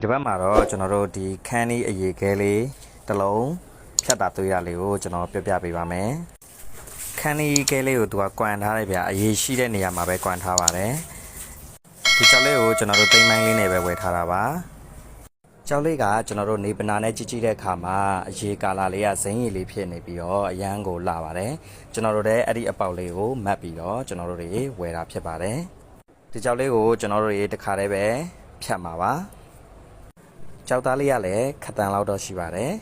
ဒီဘက်မှာတော့ကျွန်တော်တို့ဒီခန်းလေးအရေခဲလေးတစ်လုံးဖြတ်တာတွေ့ရလေးကိုကျွန်တော်ပြပြပေးပါမယ်ခန်းလေးခဲလေးကိုသူကကွမ်ထားလိုက်ဗျအရေးရှိတဲ့နေရာမှာပဲကွမ်ထားပါတယ်ဒီကြောက်လေးကိုကျွန်တော်တို့တိမ်မိုင်းလေးနဲ့ပဲဝယ်ထားတာပါကြောက်လေးကကျွန်တော်တို့နေပနာနဲ့ကြည့်ကြည့်တဲ့အခါမှာအရေကာလာလေးကဇိမ်းရည်လေးဖြစ်နေပြီးတော့အရန်ကိုလာပါတယ်ကျွန်တော်တို့လည်းအဲ့ဒီအပေါက်လေးကိုမတ်ပြီးတော့ကျွန်တော်တို့တွေဝယ်တာဖြစ်ပါတယ်ဒီကြောက်လေးကိုကျွန်တော်တို့တွေတစ်ခါတည်းပဲဖြတ်မှာပါကြောက်သားလေးကလည်းခက်တန်လောက်တော့ရှိပါတယ်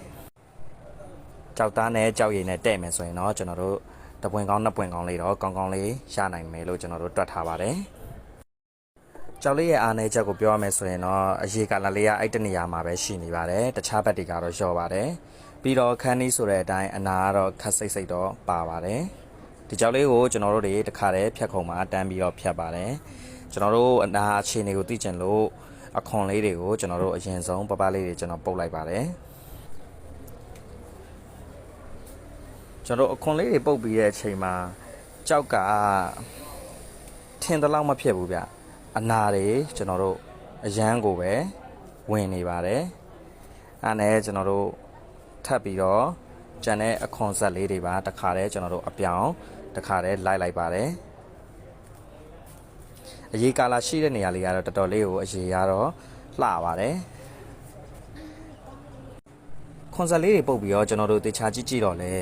ကြောက်သားနဲ့ကြောက်ရည်နဲ့တဲ့မယ်ဆိုရင်တော့ကျွန်တော်တို့တပွင့်ကောင်းနှစ်ပွင့်ကောင်းလေးတော့ကောင်းကောင်းလေးရနိုင်မယ်လို့ကျွန်တော်တို့တွက်ထားပါတယ်ကြောက်လေးရဲ့အားနည်းချက်ကိုပြောရမယ်ဆိုရင်တော့အရေကာလာလေးကအဲ့တနေရာမှာပဲရှိနေပါတယ်တခြားဘက်တွေကတော့လျော့ပါတယ်ပြီးတော့ခန်းနီးဆိုတဲ့အတိုင်းအနာကတော့ခက်စိတ်စိတ်တော့ပါပါတယ်ဒီကြောက်လေးကိုကျွန်တော်တို့တွေတစ်ခါတည်းဖြတ်ခုံမှာတန်းပြီးတော့ဖြတ်ပါတယ်ကျွန်တော်တို့အနာအခြေအနေကိုသိကျင်လို့အခွန်လေးတွေကိုကျွန်တော်တို့အရင်ဆုံးပပလေးတွေကျွန်တော်ပုတ်လိုက်ပါတယ်ကျွန်တော်တို့အခွန်လေးတွေပုတ်ပြီးတဲ့အချိန်မှာကြောက်ကထင်သလောက်မဖြစ်ဘူးဗျအနာတွေကျွန်တော်တို့အရန်ကိုပဲဝင်နေပါတယ်အဲ့နဲ့ကျွန်တော်တို့ထပ်ပြီးတော့ကျန်တဲ့အခွန်ဆက်လေးတွေပါတခါတည်းကျွန်တော်တို့အပြောင်တခါတည်းလိုက်ပါတယ်အရေးကာလာရှိတဲ့နေရာလေးကတော့တော်တော်လေးကိုအရေးရတော့လှပါတယ်ခွန်ဆက်လေးတွေပုတ်ပြီးတော့ကျွန်တော်တို့တေချာကြည့်ကြည့်တော့လေ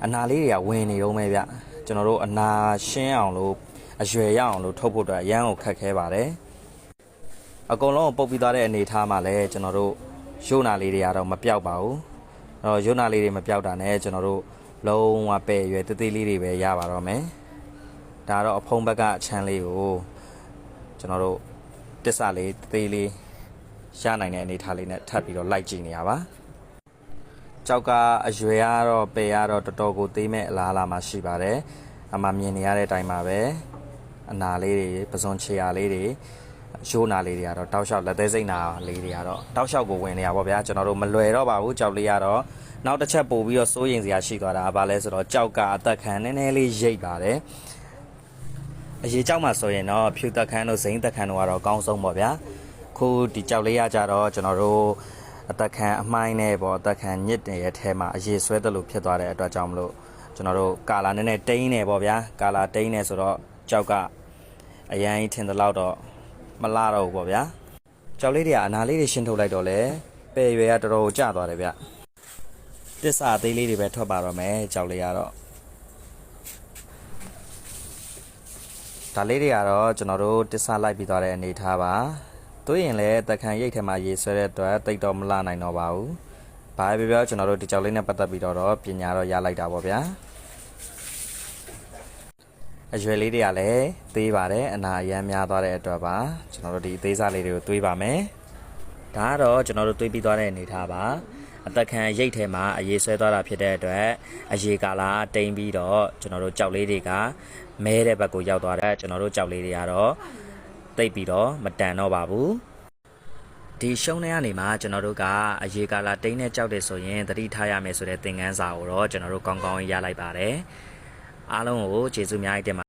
အနာလေးတွေကဝင်နေတော့မဲဗျကျွန်တော်တို့အနာရှင်းအောင်လို့အရွယ်ရအောင်လို့ထုတ်ဖို့အတွက်အရန်ကိုခက်ခဲပါတယ်အကုန်လုံးပုတ်ပြီးသွားတဲ့အနေထားမှာလည်းကျွန်တော်တို့ရုပ်နာလေးတွေကတော့မပြောက်ပါဘူးအဲ့တော့ရုပ်နာလေးတွေမပြောက်တာနဲ့ကျွန်တော်တို့လုံးဝပဲ့ရွယ်တေးသေးလေးတွေပဲရပါတော့မယ်ဒါတော့အဖုံးဘက်ကအချမ်းလေးကိုကျွန်တော်တို့တစ္ဆာလေးသေးလေးရနိုင်တဲ့အနေထားလေးနဲ့ထပ်ပြီးတော့လိုက်ကြည့်နေရပါကြောက်ကအရွယ်ရတော့ပေရတော့တော်တော်ကိုသေးမဲ့အလားအလာမှရှိပါတယ်အမှမြင်နေရတဲ့အတိုင်းပါပဲအနာလေးတွေပစွန်ချေရာလေးတွေရိုးနာလေးတွေကတော့တောက်လျှောက်လက်သေးစိတ်နာလေးတွေကတော့တောက်လျှောက်ကိုဝင်နေရပါဗျာကျွန်တော်တို့မလွယ်တော့ပါဘူးကြောက်လေးကတော့နောက်တစ်ချက်ပို့ပြီးတော့စိုးရင်စရာရှိသွားတာဘာလဲဆိုတော့ကြောက်ကအသက်ခံနည်းနည်းလေးရိတ်ပါတယ်အရေးကြောက်မှဆိုရင်တော့ဖြူသက်ခန်းတို့ဇိမ်းသက်ခန်းတို့ကတော့အကောင်းဆုံးပေါ့ဗျာခုဒီကြောက်လေးရကြတော့ကျွန်တော်တို့အသက်ခံအမိုင်းနဲ့ပေါ့အသက်ခံညစ်တဲ့အထဲမှာအရေးဆွဲတယ်လို့ဖြစ်သွားတဲ့အတွက်ကြောင့်မလို့ကျွန်တော်တို့ကာလာနည်းနည်းတိန်းနေပေါ့ဗျာကာလာတိန်းနေဆိုတော့ကြောက်ကအရန်ထင်သလောက်တော့မလာတော့ဘူးပေါ့ဗျာကြောက်လေးတွေကအနာလေးတွေရှင်းထုတ်လိုက်တော့လေပေရွယ်ကတော်တော်ကျသွားတယ်ဗျတစ္ဆာသေးလေးတွေပဲထွက်ပါတော့မယ်ကြောက်လေးကတော့ဒါလေးတွေကတော့ကျွန်တော်တို့တစ္ဆာလိုက်ပြီးသွားတဲ့အနေထားပါတွေးရင်လည်းတခန့်ရိတ်ထဲမှာရေဆွဲတဲ့အတွက်တိတ်တော့မလာနိုင်တော့ပါဘူးဘာပဲပြောကျွန်တော်တို့ဒီကြောက်လေးနဲ့ပတ်သက်ပြီးတော့ပညာတော့ရလိုက်တာပေါ့ဗျာအရွယ်လေးတွေကလည်းသေးပါတယ်အနာအရမ်းများသွားတဲ့အတွက်ပါကျွန်တော်တို့ဒီအသေးစားလေးတွေကိုတွေးပါမယ်ဒါကတော့ကျွန်တော်တို့တွေးပြီးသွားတဲ့အနေထားပါအသက်ခံရိတ်ထဲမှာအရေးဆွဲသွားတာဖြစ်တဲ့အတွက်အရေးကာလာတိမ်ပြီးတော့ကျွန်တော်တို့ကြောက်လေးတွေကမဲတဲ့ဘက်ကိုရောက်သွားတဲ့ကျွန်တော်တို့ကြောက်လေးတွေကတော့တိတ်ပြီးတော့မတန်တော့ပါဘူးဒီရှုံးတဲ့ကနေမှကျွန်တော်တို့ကအရေးကာလာတိမ်နဲ့ကြောက်တယ်ဆိုရင်သတိထားရမယ်ဆိုတဲ့သင်ခန်းစာကိုတော့ကျွန်တော်တို့ကောင်းကောင်းရလိုက်ပါတယ်အားလုံးကိုကျေးဇူးများတင်